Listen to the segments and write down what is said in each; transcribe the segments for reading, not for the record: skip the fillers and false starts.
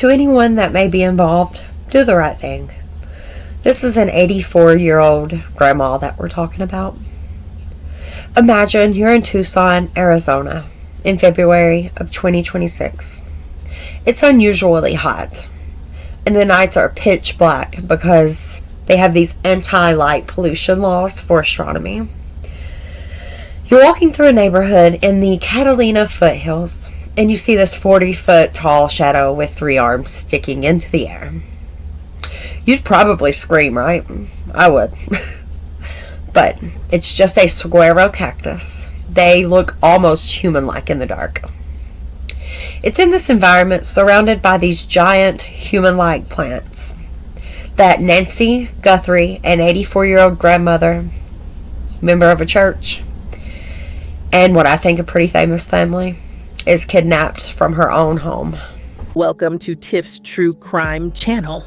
To anyone that may be involved, do the right thing. This is an 84-year-old grandma that we're talking about. Imagine you're in Tucson, Arizona, in February of 2026. It's unusually hot, and the nights are pitch black because they have these anti-light pollution laws for astronomy. You're walking through a neighborhood in the Catalina foothills, and you see this 40-foot tall shadow with 3 arms sticking into the air. You'd probably scream, right? I would. But it's just a saguaro cactus. They look almost human-like in the dark. It's in this environment surrounded by these giant human-like plants that Nancy Gutherie, an 84-year-old grandmother, member of a church, and what I think a pretty famous family, is kidnapped from her own home. Welcome to Tiff's True Crime channel.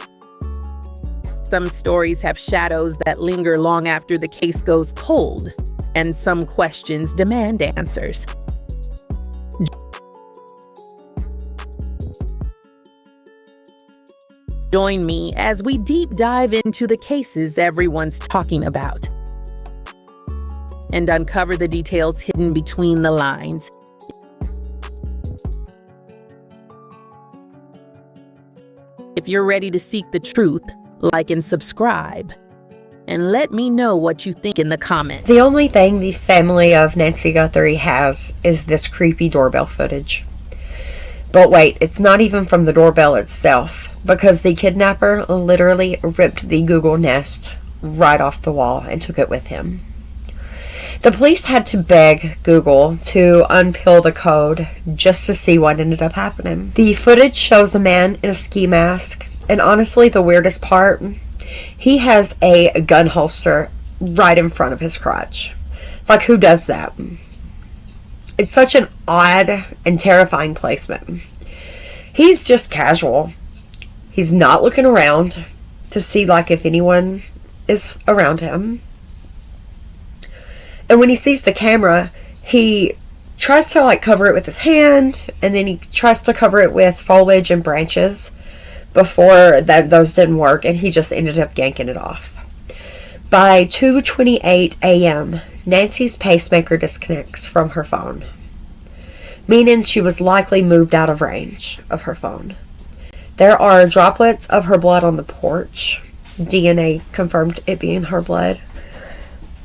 Some stories have shadows that linger long after the case goes cold, and some questions demand answers. Join me as we deep dive into the cases everyone's talking about and uncover the details hidden between the lines. If you're ready to seek the truth, like and subscribe, and let me know what you think in the comments. The only thing the family of Nancy Gutherie has is this creepy doorbell footage. But wait, it's not even from the doorbell itself, because the kidnapper literally ripped the Google Nest right off the wall and took it with him. The police had to beg Google to unpeel the code just to see what ended up happening. The footage shows a man in a ski mask, and honestly, the weirdest part, he has a gun holster right in front of his crotch. Like, who does that? It's such an odd and terrifying placement. He's just casual. He's not looking around to see, like, if anyone is around him. And when he sees the camera, he tries to, like, cover it with his hand, and then he tries to cover it with foliage and branches. Before that, those didn't work, and he just ended up yanking it off. By 2:28 a.m., Nancy's pacemaker disconnects from her phone, meaning she was likely moved out of range of her phone. There are droplets of her blood on the porch. DNA confirmed it being her blood.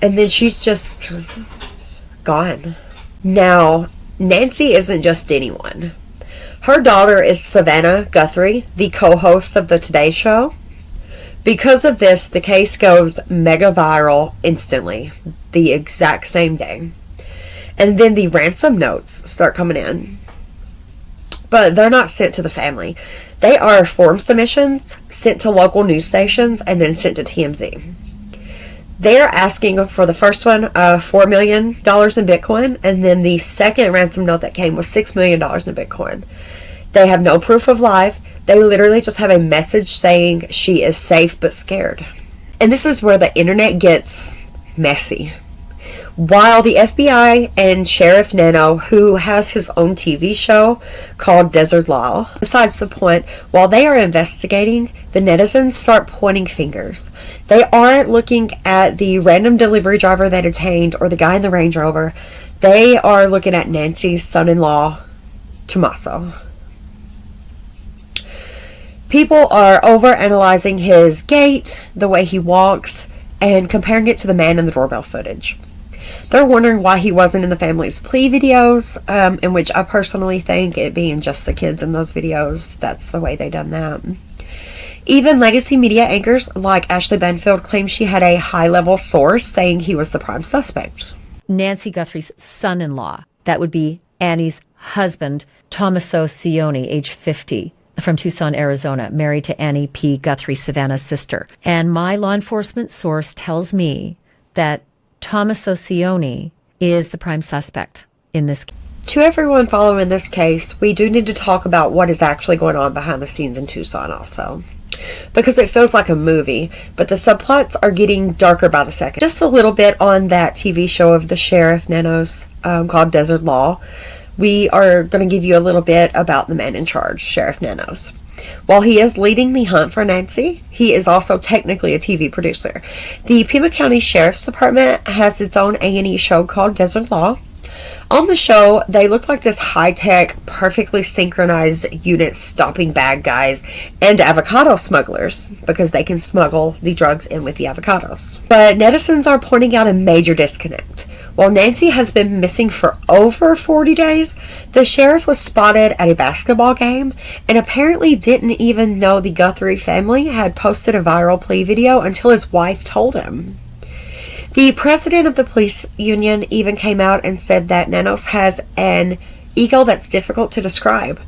And then she's just gone. Now, Nancy isn't just anyone. Her daughter is Savannah Guthrie, the co-host of the Today Show. Because of this, the case goes mega viral instantly, the exact same day. And then the ransom notes start coming in. But they're not sent to the family. They are form submissions sent to local news stations and then sent to TMZ. They're asking for the first one $4 million in Bitcoin, and then the second ransom note that came was $6 million in Bitcoin. They have no proof of life. They literally just have a message saying she is safe but scared. And this is where the internet gets messy. While the FBI and Sheriff Nano, who has his own TV show called Desert Law, besides the point, while they are investigating, the netizens start pointing fingers. They aren't looking at the random delivery driver they detained or the guy in the Range Rover. They are looking at Nancy's son-in-law, Tommaso. People are overanalyzing his gait, the way he walks, and comparing it to the man in the doorbell footage. They're wondering why he wasn't in the family's plea videos, in which I personally think it being just the kids in those videos, that's the way they done that. Even legacy media anchors like Ashley Benfield claim she had a high-level source saying he was the prime suspect. Nancy Gutherie's son-in-law, that would be Annie's husband, Tommaso Cioni, age 50, from Tucson, Arizona, married to Annie P. Gutherie, Savannah's sister. And my law enforcement source tells me that Tommaso Cioni is the prime suspect in this case. To everyone following this case, we do need to talk about what is actually going on behind the scenes in Tucson also. Because it feels like a movie, but the subplots are getting darker by the second. Just a little bit on that TV show of the Sheriff Nanos called Desert Law. We are going to give you a little bit about the man in charge, Sheriff Nanos. While he is leading the hunt for Nancy, he is also technically a TV producer. The Pima County Sheriff's Department has its own A&E show called Desert Law. On the show, they look like this high-tech, perfectly synchronized unit stopping bad guys and avocado smugglers, because they can smuggle the drugs in with the avocados. But netizens are pointing out a major disconnect. While Nancy has been missing for over 40 days, the sheriff was spotted at a basketball game and apparently didn't even know the Gutherie family had posted a viral plea video until his wife told him. The president of the police union even came out and said that Nanos has an ego that's difficult to describe,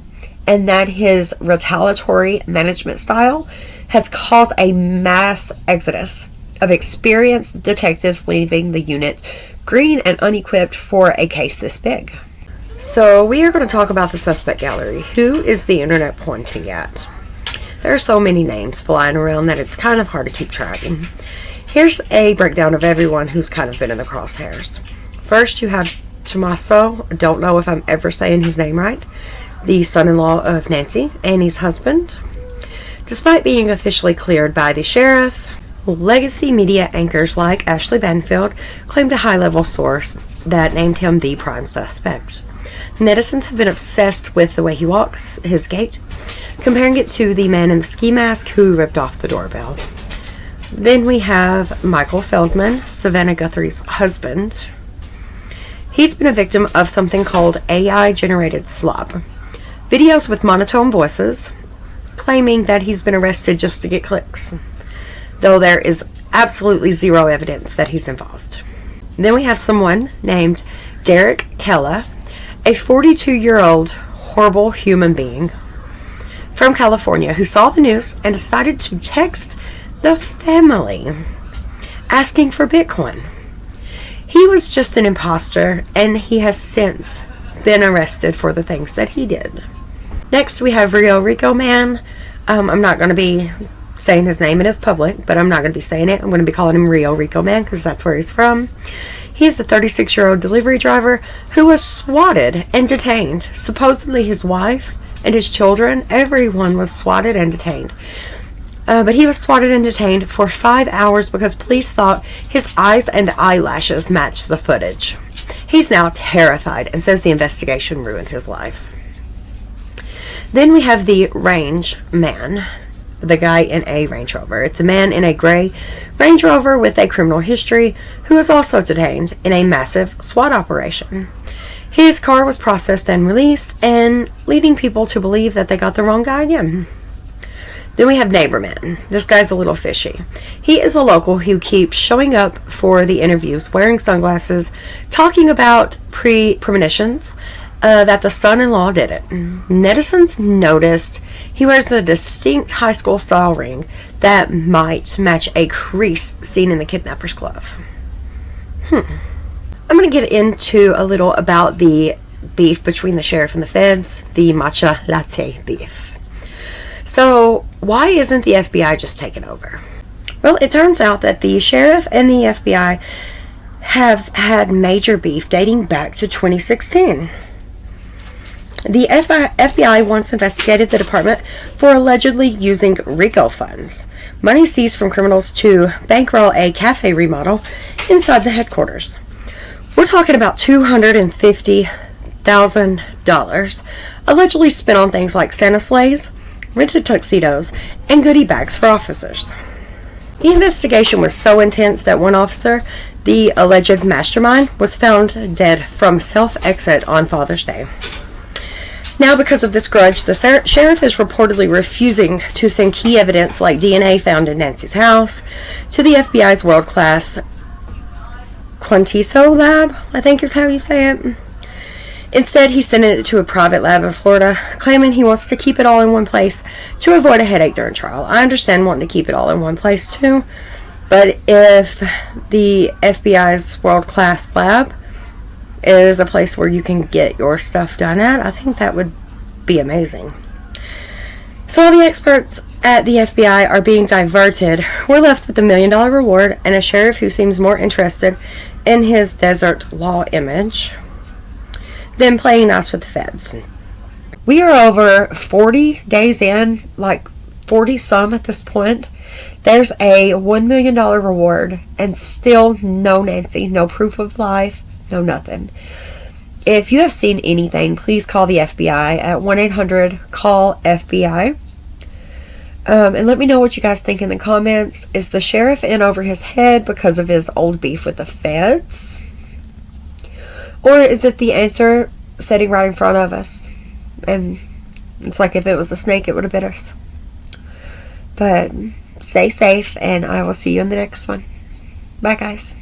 and that his retaliatory management style has caused a mass exodus of experienced detectives leaving the unit green and unequipped for a case this big. So we are going to talk about the suspect gallery. Who is the internet pointing at? There are so many names flying around that it's kind of hard to keep track. Here's a breakdown of everyone who's kind of been in the crosshairs. First, you have Tommaso, I don't know if I'm ever saying his name right, the son-in-law of Nancy, Annie's husband. Despite being officially cleared by the sheriff, legacy media anchors like Ashley Banfield claimed a high-level source that named him the prime suspect. Netizens have been obsessed with the way he walks, his gait, comparing it to the man in the ski mask who ripped off the doorbell. Then we have Michael Feldman, Savannah Gutherie's husband. He's been a victim of something called AI-generated slop. Videos with monotone voices, claiming that he's been arrested just to get clicks, though there is absolutely zero evidence that he's involved. Then we have someone named Derek Kella, a 42-year-old horrible human being from California who saw the news and decided to text the family asking for Bitcoin. He was just an imposter, and he has since been arrested for the things that he did. Next, we have Rio Rico Man. I'm not going to be saying his name, it is public, but I'm not going to be saying it. I'm going to be calling him Rio Rico Man because that's where he's from. He is a 36-year-old delivery driver who was swatted and detained. Supposedly his wife and his children, everyone was swatted and detained. But he was swatted and detained for 5 hours because police thought his eyes and eyelashes matched the footage. He's now terrified and says the investigation ruined his life. Then we have the Range Man, the guy in a Range Rover. It's a man in a gray Range Rover with a criminal history who was also detained in a massive SWAT operation. His car was processed and released, and leading people to believe that they got the wrong guy again. Then we have Neighbor Man. This guy's a little fishy. He is a local who keeps showing up for the interviews, wearing sunglasses, talking about premonitions that the son-in-law did it. Netizens noticed he wears a distinct high school style ring that might match a crease seen in the kidnapper's glove. I'm going to get into a little about the beef between the sheriff and the feds, the matcha latte beef. So, why isn't the FBI just taken over? Well, it turns out that the sheriff and the FBI have had major beef dating back to 2016. The FBI once investigated the department for allegedly using RICO funds, money seized from criminals, to bankroll a cafe remodel inside the headquarters. We're talking about $250,000 allegedly spent on things like Santa sleighs, rented tuxedos, and goodie bags for officers. The investigation was so intense that one officer, the alleged mastermind, was found dead from self-exit on Father's Day. Now, because of this grudge, the sheriff is reportedly refusing to send key evidence like DNA found in Nancy's house to the FBI's world-class Quantiso lab, I think is how you say it. Instead, he's sending it to a private lab in Florida, claiming he wants to keep it all in one place to avoid a headache during trial. I understand wanting to keep it all in one place too, but if the FBI's world-class lab is a place where you can get your stuff done at, I think that would be amazing. So all the experts at the FBI are being diverted. We're left with $1 million reward and a sheriff who seems more interested in his desert law image than playing nice with the feds. We are over 40 days in, like 40 some at this point. There's a $1 million reward, and still no Nancy, no proof of life, no nothing. If you have seen anything, please call the FBI at 1-800-CALL-FBI. And let me know what you guys think in the comments. Is the sheriff in over his head because of his old beef with the feds? Or is it the answer sitting right in front of us? And it's like if it was a snake, it would have bit us. But stay safe, and I will see you in the next one. Bye, guys.